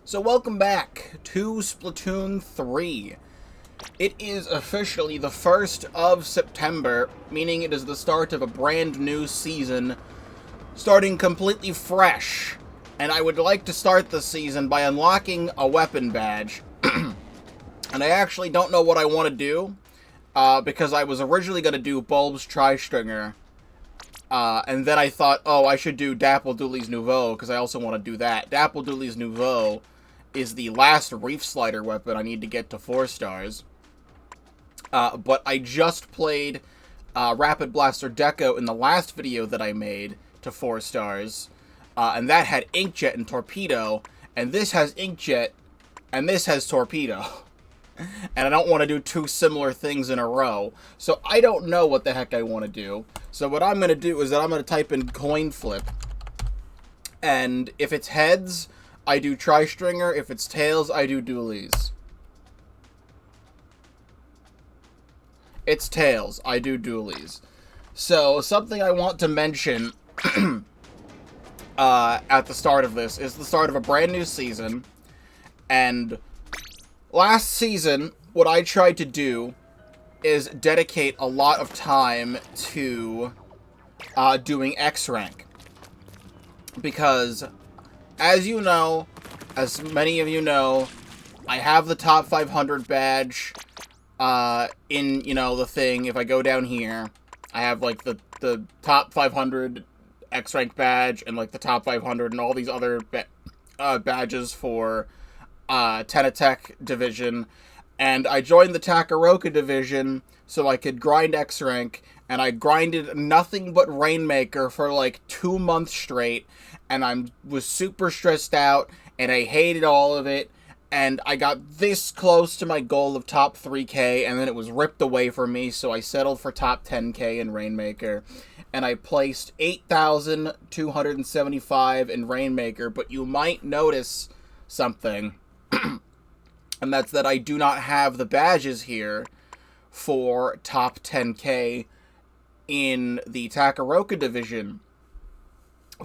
So welcome back to Splatoon 3. It is officially the 1st of September, meaning it is the start of a brand new season, starting completely fresh. And I would like to start the season by unlocking a weapon badge. And I actually don't know what I want to do, because I was originally going to do Bulb's Tri-Stringer. And then I thought, oh, I should do Dapple Dualies Nouveau, because I also want to do that. Dapple Dualies Nouveau is the last Reef Slider weapon I need to get to 4 stars. But I just played Rapid Blaster Deco in the last video that I made to 4 stars. And that had Inkjet and Torpedo, and this has Inkjet, and this has Torpedo. And I don't want to do 2 similar things in a row. So I don't know what the heck I want to do. So what I'm going to do is that I'm going to type in coin flip. And if it's heads, I do Tri-Stringer. If it's tails, I do Dualies. It's tails. I do Dualies. So something I want to mention at the start of this is the start of a brand new season. And last season, what I tried to do is dedicate a lot of time to doing X rank. Because, as you know, as many of you know, I have the top 500 badge in, you know, the thing. If I go down here, I have, like, the top 500 X rank badge and, like, the top 500 and all these other badges for Tenatech division, and I joined the Takaroka division so I could grind X rank, and I grinded nothing but Rainmaker for like 2 months straight, and I was super stressed out, and I hated all of it, and I got this close to my goal of top 3k, and then it was ripped away from me, so I settled for top 10k in Rainmaker, and I placed 8,275 in Rainmaker, but you might notice something. And that's that I do not have the badges here for top 10k in the Takaroka division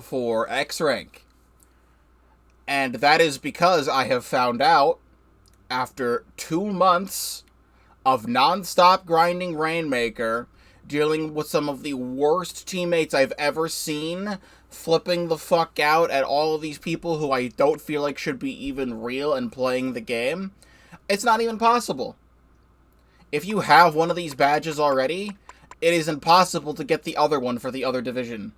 for X rank. And that is because I have found out, after 2 months of non-stop grinding Rainmaker, dealing with some of the worst teammates I've ever seen, flipping the fuck out at all of these people who I don't feel like should be even real and playing the game, it's not even possible. If you have one of these badges already, it is impossible to get the other one for the other division.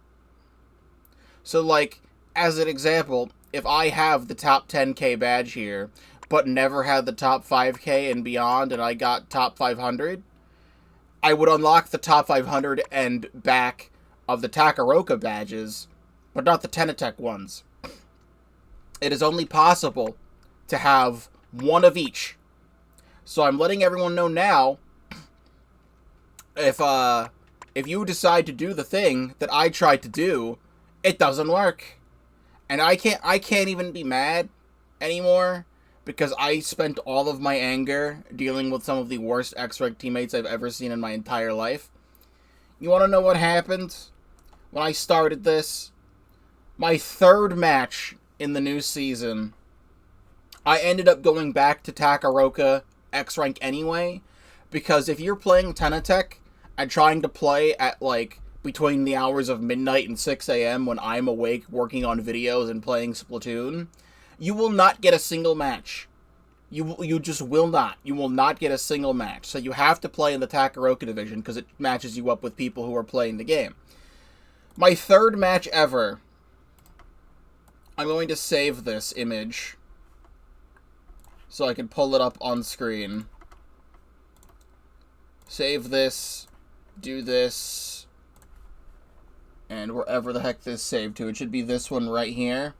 So, like, as an example, if I have the top 10k badge here, but never had the top 5k and beyond, and I got top 500, I would unlock the top 500 and back of the Takaroka badges, but not the Tenatech ones. It is only possible to have one of each. So I'm letting everyone know now, if you decide to do the thing that I tried to do, it doesn't work. And I can't even be mad anymore, because I spent all of my anger dealing with some of the worst X-Rank teammates I've ever seen in my entire life. You want to know what happened when I started this? My 3rd match in the new season, I ended up going back to Takaroka X rank anyway, because if you're playing Tenatech and trying to play at, like, between the hours of midnight and 6 a.m. when I'm awake working on videos and playing Splatoon, you will not get a single match. You just will not. You will not get a single match. So you have to play in the Takaroka division, because it matches you up with people who are playing the game. My 3rd match ever. I'm going to save this image so I can pull it up on screen. Save this, do this, and wherever the heck this saved to. It should be this one right here.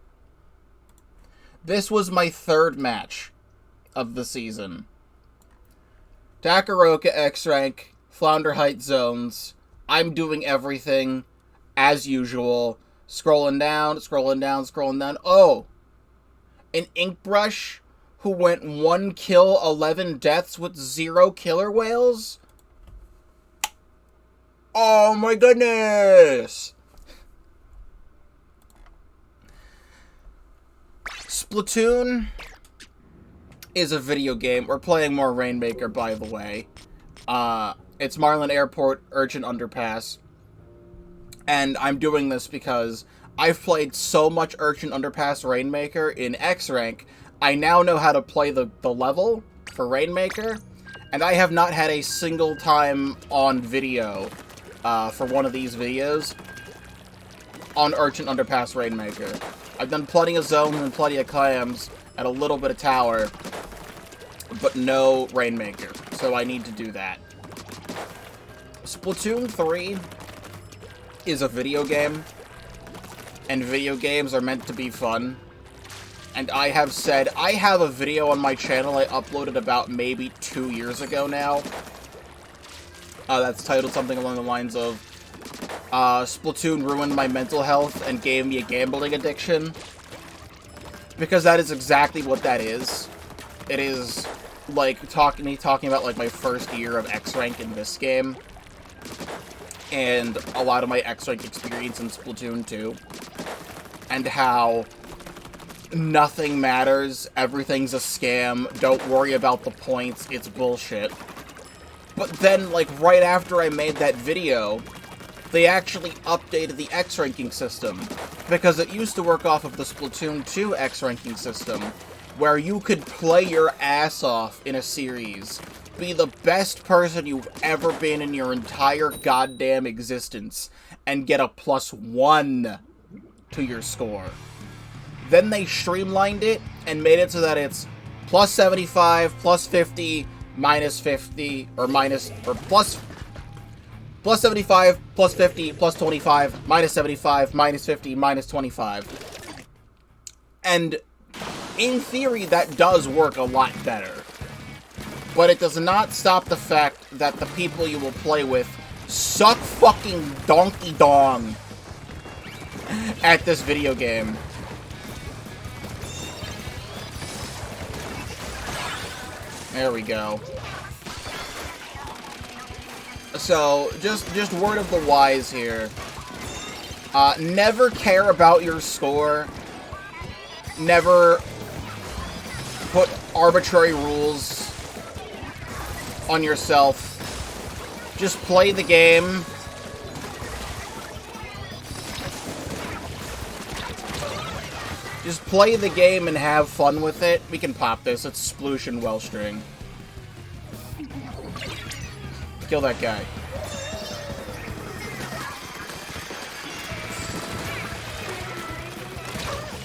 This was my 3rd match of the season. Takaroka X rank, Flounder Height zones. I'm doing everything as usual. Scrolling down, scrolling down, scrolling down. Oh! An Inkbrush who went 1 kill, 11 deaths with 0 killer whales? Oh my goodness! Splatoon is a video game. We're playing more Rainmaker, by the way. It's Marlin Airport Urchin Underpass. And I'm doing this because I've played so much Urchin Underpass Rainmaker in X rank, I now know how to play the level for Rainmaker, and I have not had a single time on video for one of these videos on Urchin Underpass Rainmaker. I've done plenty of zones and plenty of clams and a little bit of tower, but no Rainmaker, so I need to do that. Splatoon 3 is a video game, and video games are meant to be fun. And I have said, I have a video on my channel I uploaded about maybe 2 years ago now. That's titled something along the lines of, Splatoon ruined my mental health and gave me a gambling addiction. Because that is exactly what that is. It is, like, talking about, like, my first year of X-Rank in this game. And a lot of my X-Rank experience in Splatoon 2. And how nothing matters, everything's a scam, don't worry about the points, it's bullshit. But then, like, right after I made that video, they actually updated the X-ranking system. Because it used to work off of the Splatoon 2 X-ranking system, where you could play your ass off in a series, be the best person you've ever been in your entire goddamn existence, and get a +1 to your score. Then they streamlined it and made it so that it's +75, +50, -50, or +75, +50, +25, -75, -50, -25. And in theory, that does work a lot better. But it does not stop the fact that the people you will play with suck fucking donkey dong at this video game. There we go. So, just word of the wise here. Never care about your score. Never put arbitrary rules on yourself. Just play the game. Just play the game and have fun with it. We can pop this. It's Sploosh and Wellstring. Kill that guy.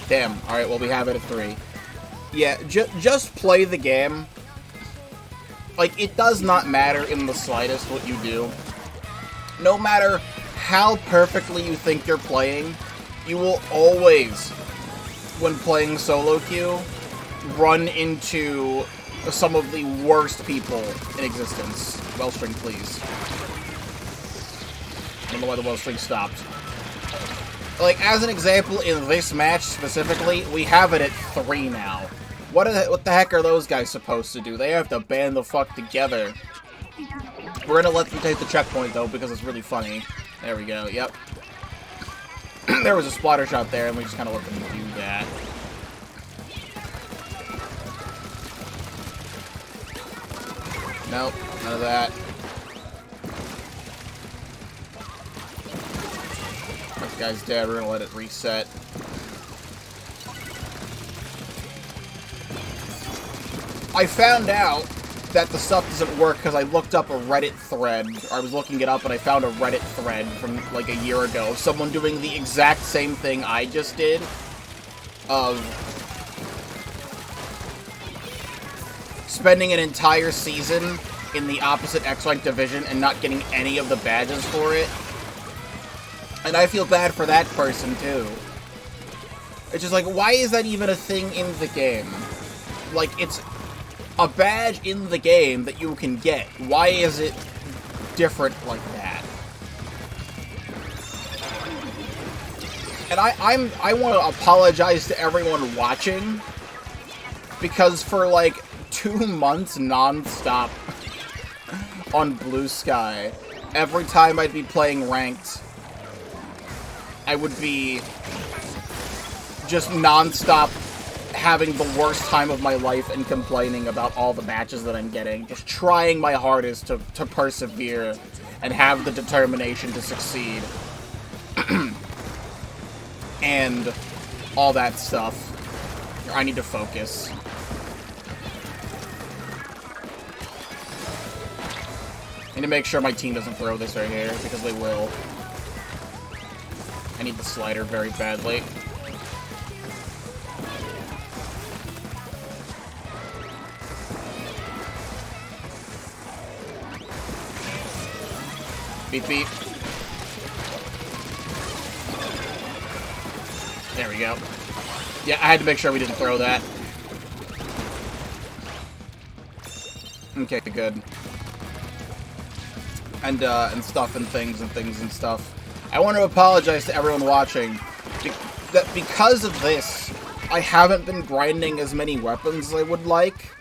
Damn. Alright, well, we have it at 3. Yeah, just play the game. Like, it does not matter in the slightest what you do. No matter how perfectly you think you're playing, you will always, when playing solo queue, run into some of the worst people in existence. Wellstring, please. I don't know why the Wellstring stopped. Like, as an example, in this match specifically, we have it at 3 now. What the heck are those guys supposed to do? They have to band the fuck together. We're gonna let them take the checkpoint, though, because it's really funny. There we go, yep. There was a splatter shot there, and we just kind of let them do that. Nope, none of that. This guy's dead, we're gonna let it reset. I found out that the stuff doesn't work because I looked up a Reddit thread. I was looking it up and I found a Reddit thread from like a year ago of someone doing the exact same thing I just did. Of spending an entire season in the opposite X-Rank division and not getting any of the badges for it. And I feel bad for that person too. It's just like, why is that even a thing in the game? Like, it's a badge in the game that you can get. Why is it different like that? And I want to apologize to everyone watching, because for like 2 months non-stop on Blue Sky, every time I'd be playing ranked, I would be just non-stop having the worst time of my life and complaining about all the matches that I'm getting. Just trying my hardest to persevere and have the determination to succeed. And all that stuff. I need to focus. I need to make sure my team doesn't throw this right here, because they will. I need the slider very badly. Beep, beep. There we go. Yeah, I had to make sure we didn't throw that. Okay, good. And stuff and things and stuff. I want to apologize to everyone watching. Because of this, I haven't been grinding as many weapons as I would like.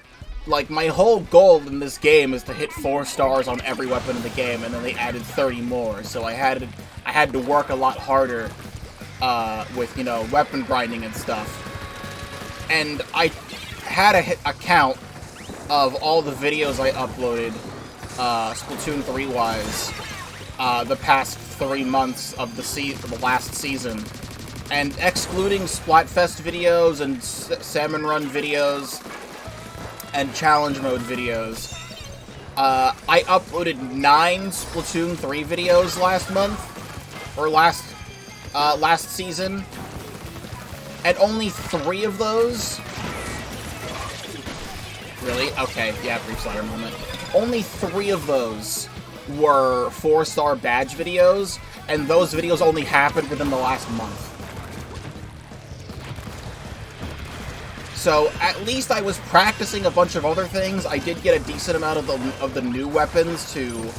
Like, my whole goal in this game is to hit 4 stars on every weapon in the game, and then they added 30 more. So I had to work a lot harder with, you know, weapon grinding and stuff. And I had a count of all the videos I uploaded, Splatoon 3-wise, the past 3 months of the last season. And excluding Splatfest videos and Salmon Run videos and Challenge Mode videos, I uploaded 9 Splatoon 3 videos last month, or last season, and only 3 of those... Really? Okay, yeah, brief slider moment. Only 3 of those were 4-star badge videos, and those videos only happened within the last month. So, at least I was practicing a bunch of other things. I did get a decent amount of the new weapons to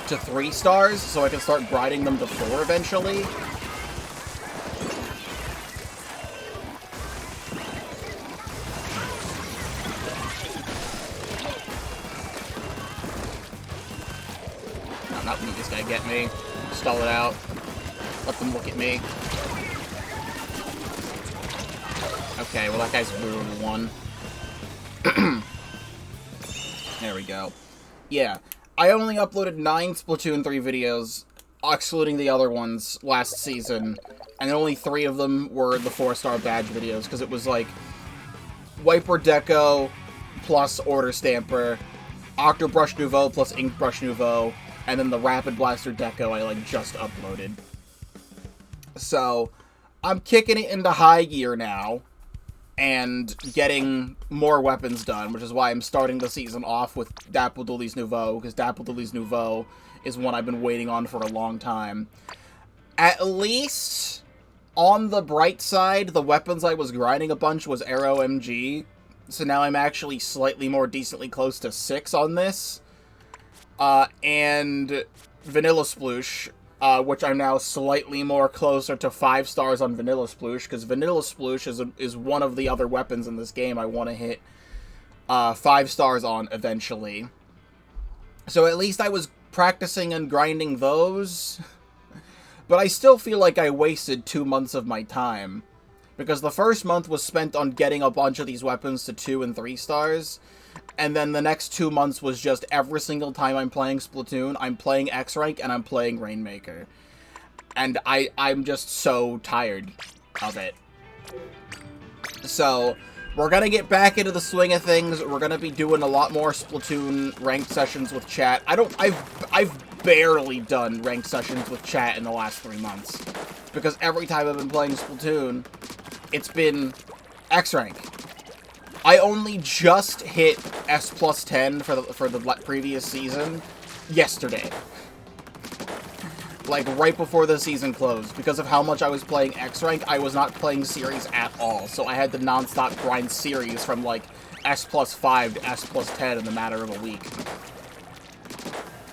3 stars, so I can start grinding them to 4 eventually. No, not let this guy get me. Stall it out. Let them look at me. Okay, well that guy's literally won. There we go. Yeah, I only uploaded 9 Splatoon 3 videos, excluding the other ones, last season, and only 3 of them were the 4-star badge videos, because it was like Wiper Deco plus Order Stamper, Octobrush Nouveau plus Inkbrush Nouveau, and then the Rapid Blaster Deco I like just uploaded. So, I'm kicking it into high gear now, and getting more weapons done, which is why I'm starting the season off with Dapple Dualies Nouveau, because Dapple Dualies Nouveau is one I've been waiting on for a long time. At least, on the bright side, the weapons I was grinding a bunch was Aero MG, so now I'm actually slightly more decently close to 6 on this. And Vanilla Sploosh, which I'm now slightly more closer to 5 stars on Vanilla Sploosh, because Vanilla Sploosh is one of the other weapons in this game I want to hit 5 stars on eventually. So at least I was practicing and grinding those, but I still feel like I wasted 2 months of my time, because the first month was spent on getting a bunch of these weapons to 2 and 3 stars, and then the next 2 months was just every single time I'm playing Splatoon, I'm playing X-Rank and I'm playing Rainmaker. And I'm just so tired of it. So, we're gonna get back into the swing of things. We're gonna be doing a lot more Splatoon ranked sessions with chat. I've barely done ranked sessions with chat in the last 3 months. Because every time I've been playing Splatoon, it's been X-Rank. I only just hit S plus 10 for the previous season yesterday. Like, right before the season closed. Because of how much I was playing X-Rank, I was not playing Series at all. So I had to non-stop grind Series from, like, S plus 5 to S plus 10 in the matter of a week.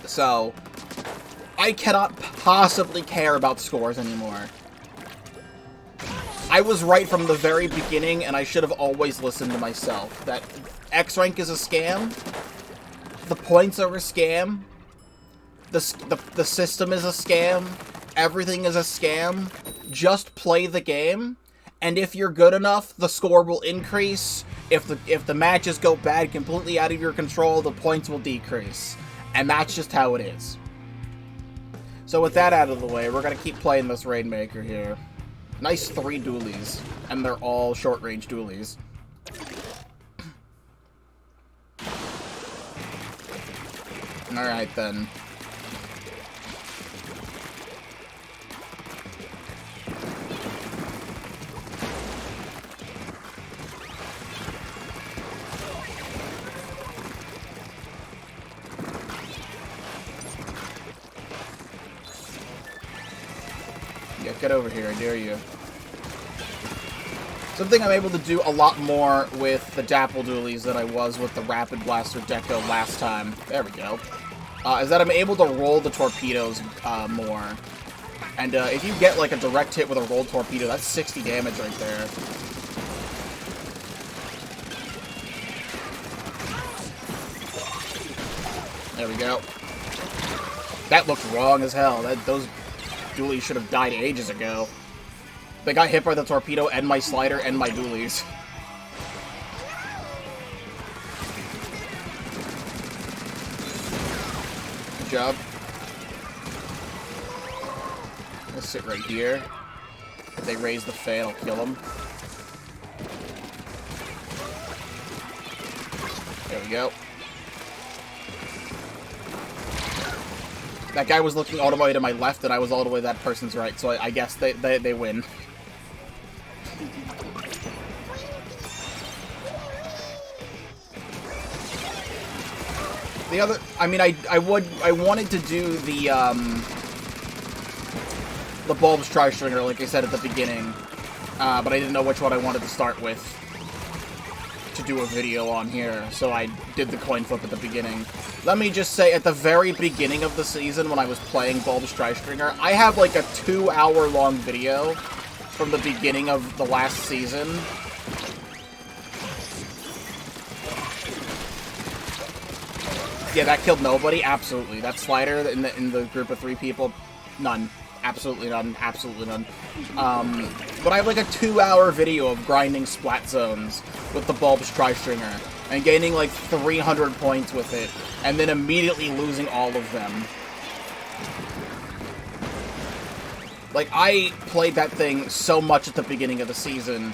So, I cannot possibly care about scores anymore. I was right from the very beginning, and I should have always listened to myself. That X-Rank is a scam. The points are a scam. The system is a scam. everything is a scam, just play the game, and if you're good enough, the score will increase. If the matches go bad, completely out of your control, the points will decrease. And that's just how it is. So with that out of the way, we're going to keep playing this Rainmaker here. Nice 3 dualies, and they're all short-range dualies. Alright then. Yeah, get over here, I dare you. Something I'm able to do a lot more with the Dapple Dualies than I was with the Rapid Blaster Deco last time. There we go. Is that I'm able to roll the torpedoes more. And if you get like a direct hit with a rolled torpedo, that's 60 damage right there. There we go. That looked wrong as hell. Those dualies should have died ages ago. They got hit by the torpedo and my slider and my dualies. Good job. Let's sit right here. If they raise the fan, I'll kill them. There we go. That guy was looking all the way to my left, and I was all the way to that person's right, so I guess they win. The other, I mean, I wanted to do the bulbs tri-stringer, like I said at the beginning, but I didn't know which one I wanted to start with to do a video on here, so I did the coin flip at the beginning. Let me just say, at the very beginning of the season, when I was playing bulbs tri-stringer, I have like a 2-hour-long video from the beginning of the last season. Yeah, that killed nobody. Absolutely. That slider in the group of 3 people, none. Absolutely none. Absolutely none. But I have like a 2-hour video of grinding splat zones with the bulbs tri-stringer and gaining like 300 points with it, and then immediately losing all of them. Like, I played that thing so much at the beginning of the season.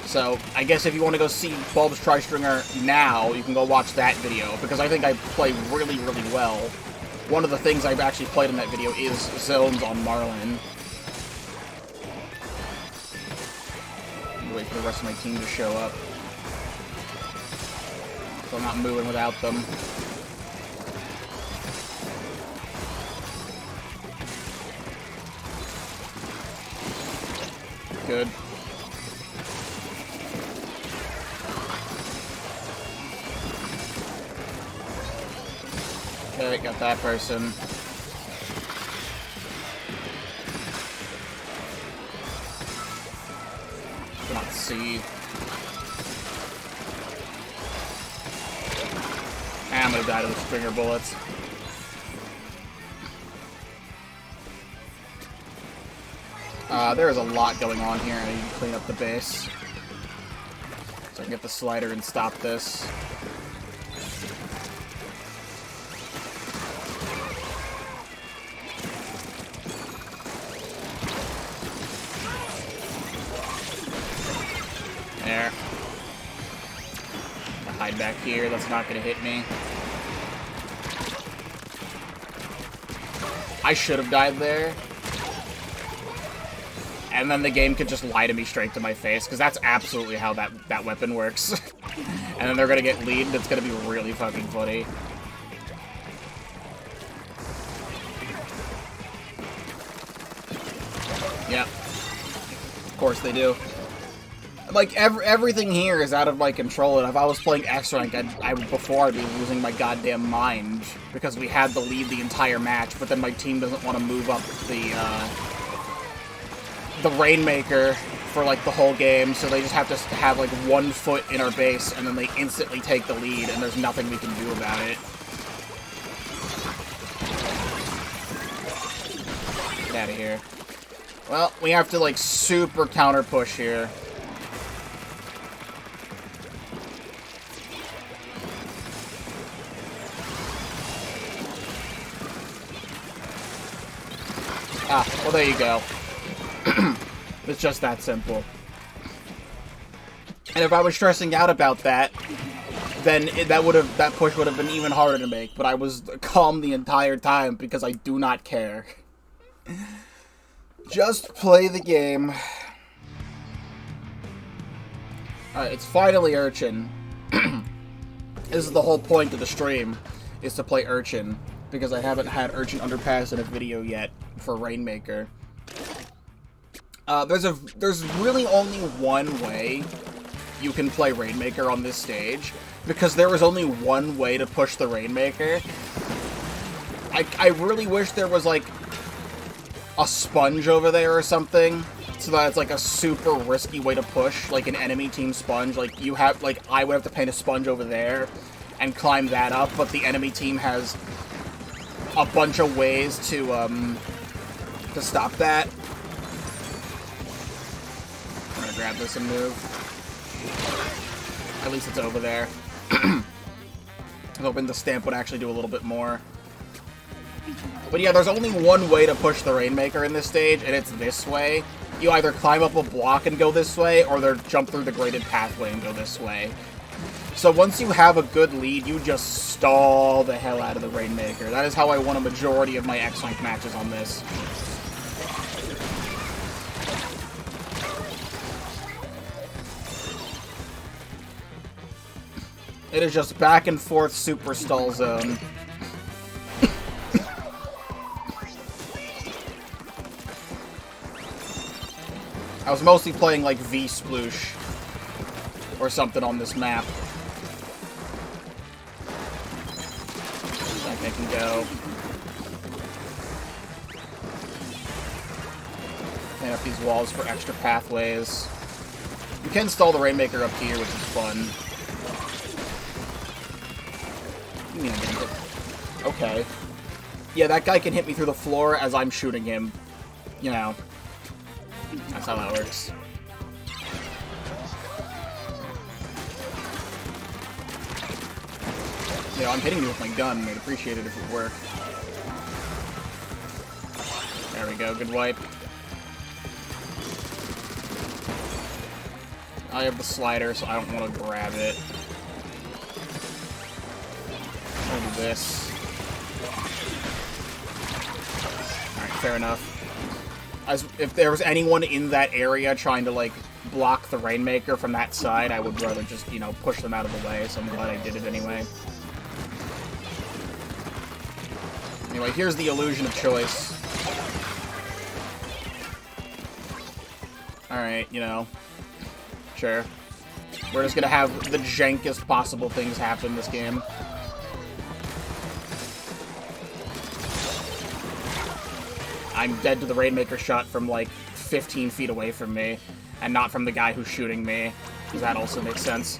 So, I guess if you want to go see bulbs tri-stringer now, you can go watch that video, because I think I play really, really well. One of the things I've actually played in that video is zones on Marlin. Wait for the rest of my team to show up, so I'm not moving without them. Good. Okay, got that person. Cannot see. I'm gonna die to the stringer bullets. There is a lot going on here. I need to clean up the base, so I can get the slider and stop this. There. I'll hide back here. That's not going to hit me. I should have died there. And then the game could just lie to me straight to my face, because that's absolutely how that weapon works. And then they're going to get lead, and it's going to be really fucking funny. Yep. Of course they do. Like, everything here is out of my control, and if I was playing X-Rank, before I'd be losing my goddamn mind, because we had the lead the entire match, but then my team doesn't want to move up the Rainmaker for, like, the whole game, so they just have to have, like, 1 foot in our base, and then they instantly take the lead, and there's nothing we can do about it. out of here. Well, we have to, like, super counter push here. Ah, well, there you go. It's just that simple. And if I was stressing out about that, then that push would have been even harder to make. But I was calm the entire time because I do not care. Just play the game. Alright, it's finally Urchin. This is the whole point of the stream, is to play Urchin. Because I haven't had Urchin Underpass in a video yet for Rainmaker. There's really only one way you can play Rainmaker on this stage. Because there is only one way to push the Rainmaker. I really wish there was, like, a sponge over there or something. So that it's, like, a super risky way to push. Like, an enemy team sponge. Like, you have, like, I would have to paint a sponge over there and climb that up. But the enemy team has a bunch of ways to stop that. I'm gonna grab this and move. At least it's over there. I was hoping the stamp would actually do a little bit more. But yeah, there's only one way to push the Rainmaker in this stage, and it's this way. You either climb up a block and go this way, or they jump through the graded pathway and go this way. So once you have a good lead, you just stall the hell out of the Rainmaker. That is how I won a majority of my X-Rank matches on this. It is just back and forth super stall zone. I was mostly playing like V-Sploosh or something on this map. Back I can go. Paint up these walls for extra pathways. You can stall the Rainmaker up here, which is fun. Okay. Yeah, that guy can hit me through the floor as I'm shooting him. You know. That's how that works. You know, I'm hitting you with my gun. I'd appreciate it if it worked. There we go. Good wipe. I have the slider, so I don't want to grab it. I'll do this. Alright, fair enough. If there was anyone in that area trying to, like, block the Rainmaker from that side, I would rather just, you know, push them out of the way, so I'm glad I did it anyway. Anyway, here's the illusion of choice. Alright, you know. Sure. We're just gonna have the jankest possible things happen this game. I'm dead to the Rainmaker shot from, like, 15 feet away from me, and not from the guy who's shooting me, because that also makes sense.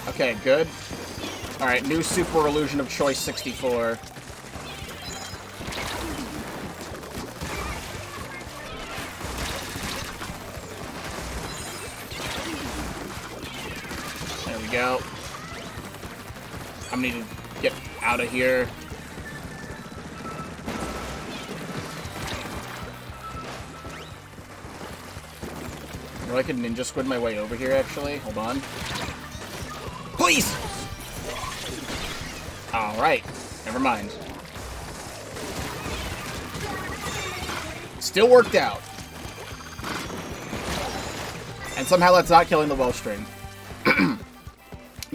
Okay, good. Alright, new Super Illusion of Choice 64. Go. I'm gonna need to get out of here. Or I could ninja squid my way over here, actually. Hold on. Please! Alright. Never mind. Still worked out. And somehow that's not killing the bowstring.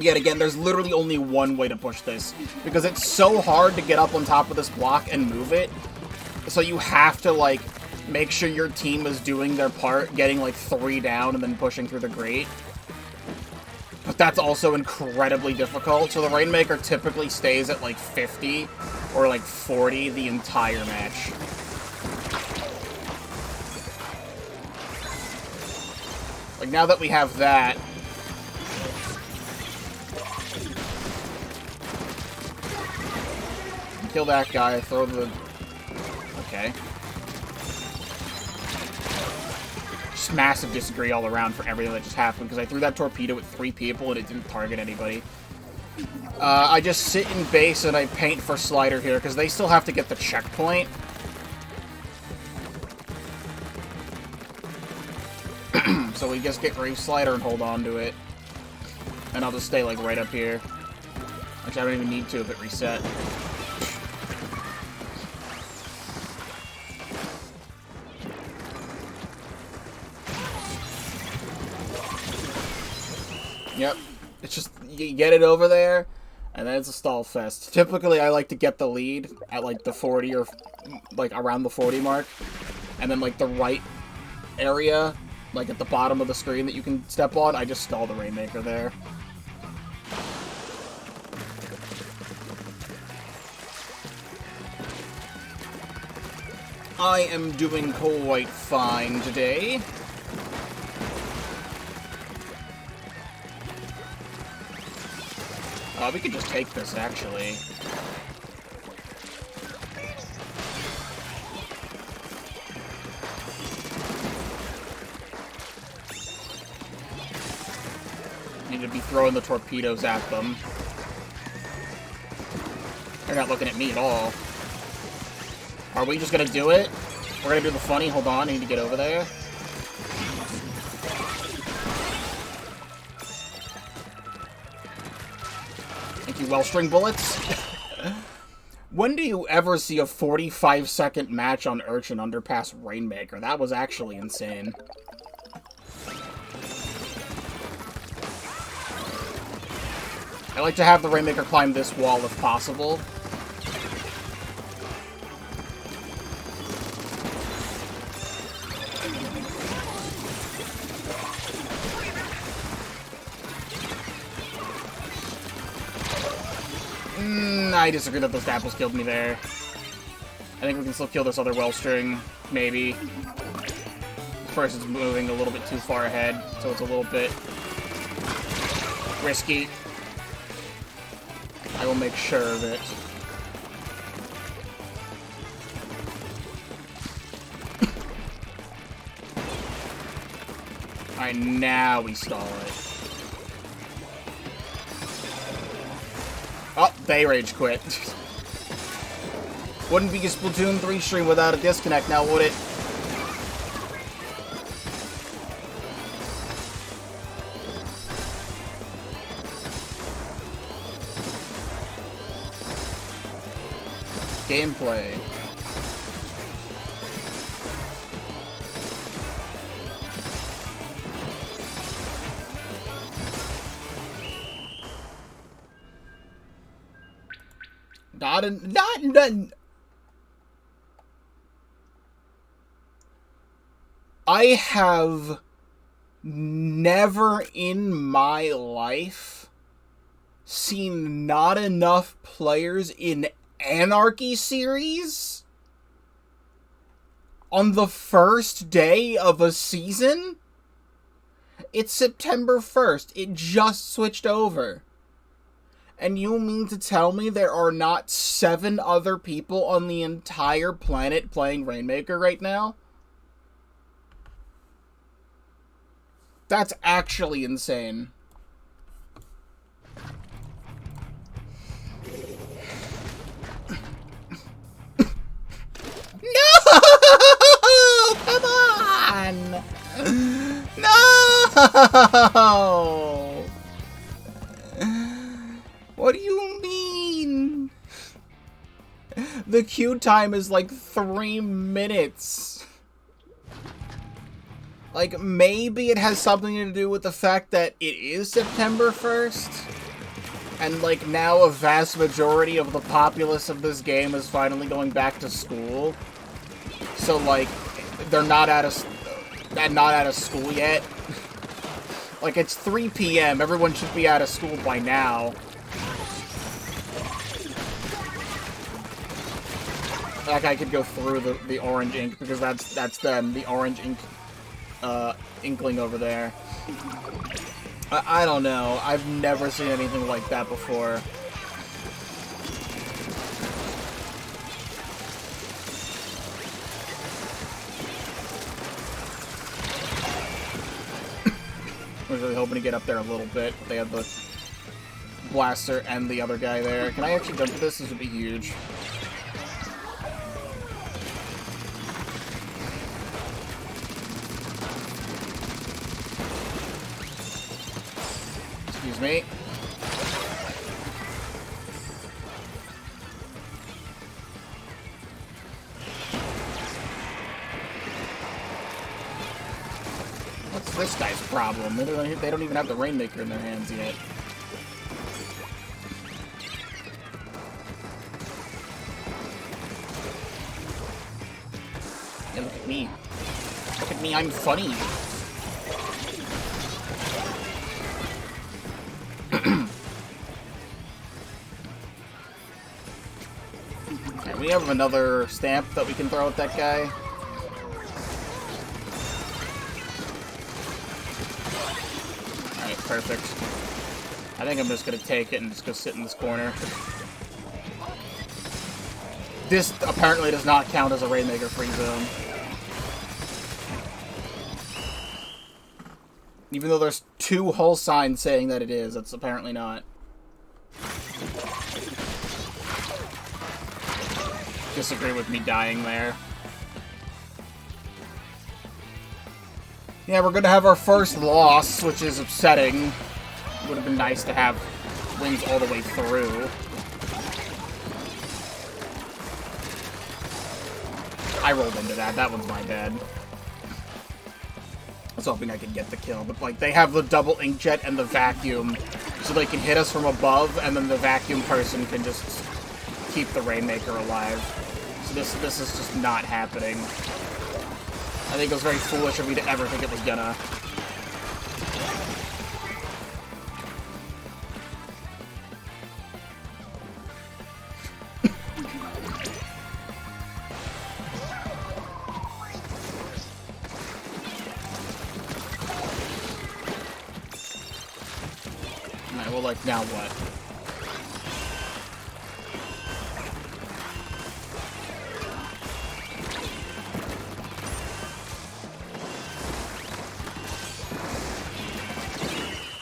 Yet again, there's literally only one way to push this, because it's so hard to get up on top of this block and move it, so you have to, like, make sure your team is doing their part, getting, like, 3 down and then pushing through the grate. But that's also incredibly difficult, so the Rainmaker typically stays at, like, 50 or, like, 40 the entire match. Like, now that we have that... Kill that guy, throw the... Okay. Just massive disagree all around for everything that just happened, because I threw that torpedo at 3 people and it didn't target anybody. I just sit in base and I paint for Slider here, because they still have to get the checkpoint. So we just get Grave Slider and hold on to it. And I'll just stay, like, right up here. Actually, I don't even need to if it reset. Yep. It's just, you get it over there, and then it's a stall fest. Typically, I like to get the lead at, like, the 40 or, like, around the 40 mark. And then, like, the right area, like, at the bottom of the screen that you can step on, I just stall the Rainmaker there. I am doing quite fine today. We could just take this, actually. Need to be throwing the torpedoes at them. They're not looking at me at all. Are we just gonna do it? We're gonna do the funny. Hold on, I need to get over there. Thank you, Wellstring Bullets. When do you ever see a 45-second match on Urchin Underpass Rainmaker? That was actually insane. I like to have the Rainmaker climb this wall if possible. I disagree that those Dapples killed me there. I think we can still kill this other Wellstring, maybe. This person's moving a little bit too far ahead, so it's a little bit risky. I will make sure of it. Alright, now we stall it. Oh, they rage quit. Wouldn't be a Splatoon 3 stream without a disconnect now, would it? Gameplay. Not I have never in my life seen not enough players in Anarchy Series on the first day of a season. It's September 1st. It just switched over. And you mean to tell me there are not 7 other people on the entire planet playing Rainmaker right now? That's actually insane. No! Come on! No! What do you mean? The queue time is like 3 minutes. Like, maybe it has something to do with the fact that it is September 1st. And, like, now a vast majority of the populace of this game is finally going back to school. So, like, they're not out of school yet. Like, it's 3 p.m. Everyone should be out of school by now. That guy could go through the orange ink, because that's them, the orange ink, inkling over there. I don't know. I've never seen anything like that before. I was really hoping to get up there a little bit. They had the blaster and the other guy there. Can I actually jump to this? This would be huge. Excuse me. What's this guy's problem? They don't even have the Rainmaker in their hands yet. Yeah, look at me. Look at me, I'm funny. Okay, we have another stamp that we can throw at that guy. Perfect. I think I'm just gonna take it and just go sit in this corner. This apparently does not count as a Rainmaker free zone. Even though there's 2 whole signs saying that it is, it's apparently not. Disagree with me dying there. Yeah, we're gonna have our first loss, which is upsetting. Would have been nice to have wins all the way through. I rolled into that. That one's my bad. I was hoping I could get the kill, but like they have the double inkjet and the vacuum, so they can hit us from above, and then the vacuum person can just keep the Rainmaker alive. So this is just not happening. I think it was very foolish of me to ever think it was gonna. Alright, well, like, now what?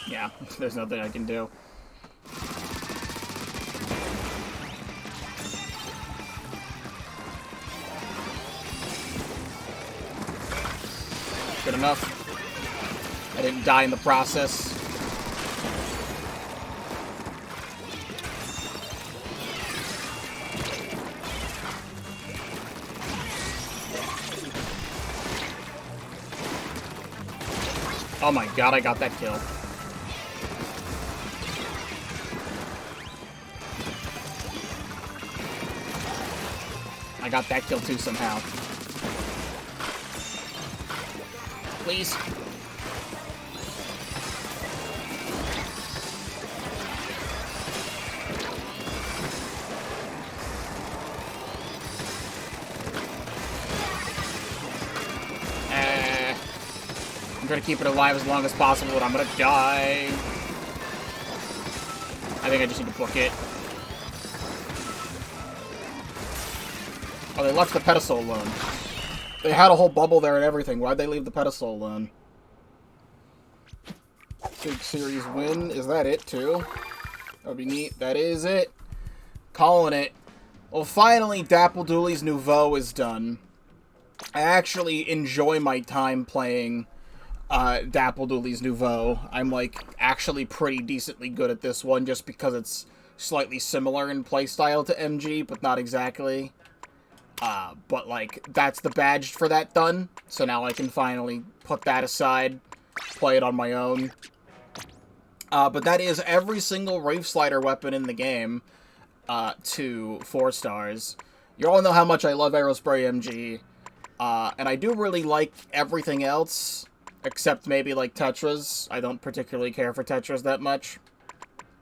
Yeah, there's nothing I can do. Good enough. I didn't die in the process. Oh my god, I got that kill. I got that kill too somehow. Please. I'm gonna keep it alive as long as possible, but I'm gonna die. I think I just need to book it. Oh, they left the pedestal alone. They had a whole bubble there and everything. Why'd they leave the pedestal alone? Big series win. Is that it, too? That would be neat. That is it. Calling it. Well, finally, Dapple Dualies Nouveau is done. I actually enjoy my time playing Dapple Dualies Nouveau. I'm, like, actually pretty decently good at this one just because it's slightly similar in playstyle to MG, but not exactly. But, like, that's the badge for that done. So now I can finally put that aside, play it on my own. But that is every single Wraith Slider weapon in the game, to 4 stars. You all know how much I love Aerospray MG, and I do really like everything else, except maybe, like, Tetras. I don't particularly care for Tetras that much.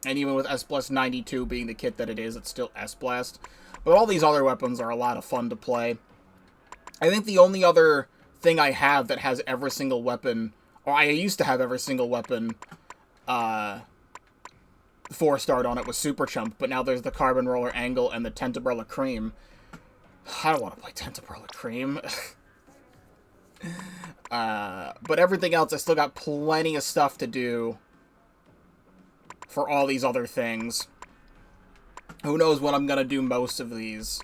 And even with S 92 being the kit that it is, it's still S-Blast. But all these other weapons are a lot of fun to play. I think the only other thing I have that has every single weapon Or I used to have every single weapon 4-starred on it with Super Chump, but now there's the Carbon Roller Angle and the Tentabrella Cream. I don't want to play Tentabrella Cream. But everything else, I still got plenty of stuff to do for all these other things. Who knows when I'm going to do most of these.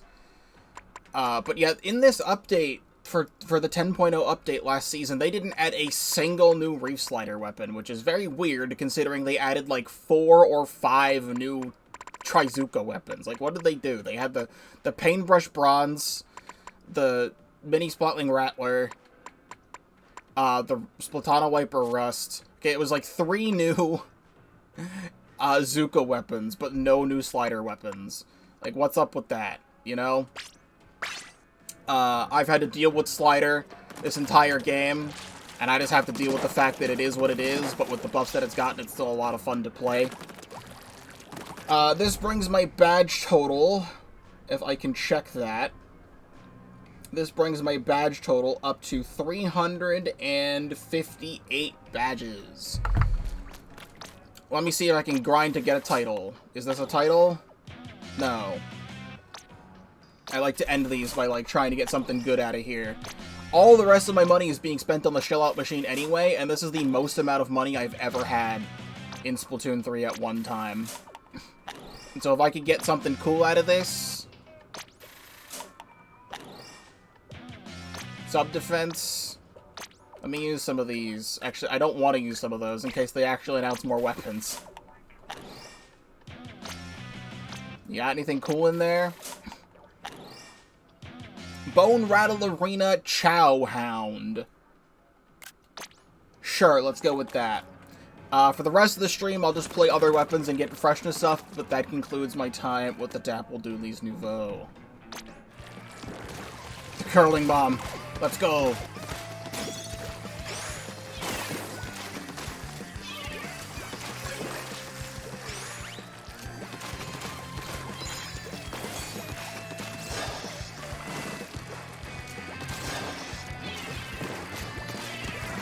But yeah, in this update, for the 10.0 update last season, they didn't add a single new Reef Slider weapon, which is very weird considering they added like 4 or 5 new Trizuka weapons. Like, what did they do? They had the Paintbrush Bronze, the Mini Splatling Rattler, the Splatana Wiper Rust. Okay, it was like 3 new Zuka weapons, but no new Slider weapons. Like, what's up with that, you know? I've had to deal with Slider this entire game, and I just have to deal with the fact that it is what it is, but with the buffs that it's gotten, it's still a lot of fun to play. This brings my badge total, if I can check that. This brings my badge total up to 358 badges. Let me see if I can grind to get a title. Is this a title? No. I like to end these by, like, trying to get something good out of here. All the rest of my money is being spent on the shell-out machine anyway, and this is the most amount of money I've ever had in Splatoon 3 at one time. And so if I could get something cool out of this... Sub-defense... Let me use some of these. Actually, I don't want to use some of those in case they actually announce more weapons. You got anything cool in there? Bone Rattle Arena Chow Hound. Sure, let's go with that. For the rest of the stream, I'll just play other weapons and get freshness up, but that concludes my time with the Dapple Dualies Nouveau. The Curling Bomb. Let's go.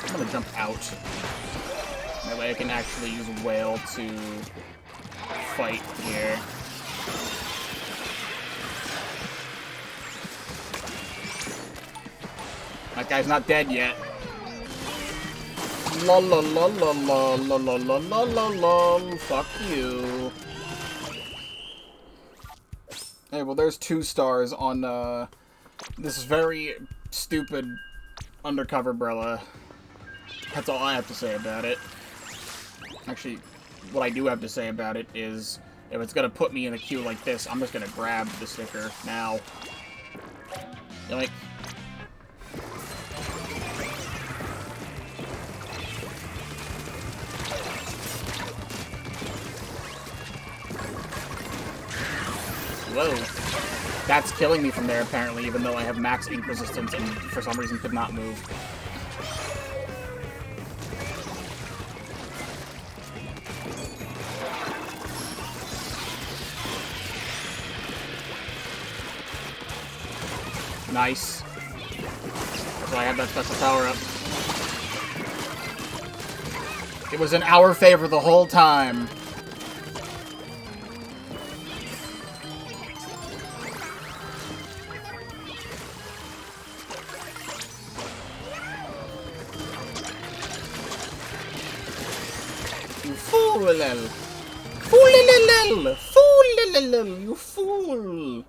I'm gonna jump out. That way I can actually use Whale to fight here. That guy's not dead yet. La la la la la la la la la la la. Fuck you. Hey, well there's 2 stars on this very stupid undercover Brella. That's all I have to say about it. Actually, what I do have to say about it is, if it's gonna put me in a queue like this, I'm just gonna grab the sticker now. Yoink. Whoa. That's killing me from there, apparently, even though I have max ink resistance and for some reason could not move. Nice. So I have that special power-up. It was in our favor the whole time. You fool! Fool! Fool! You fool!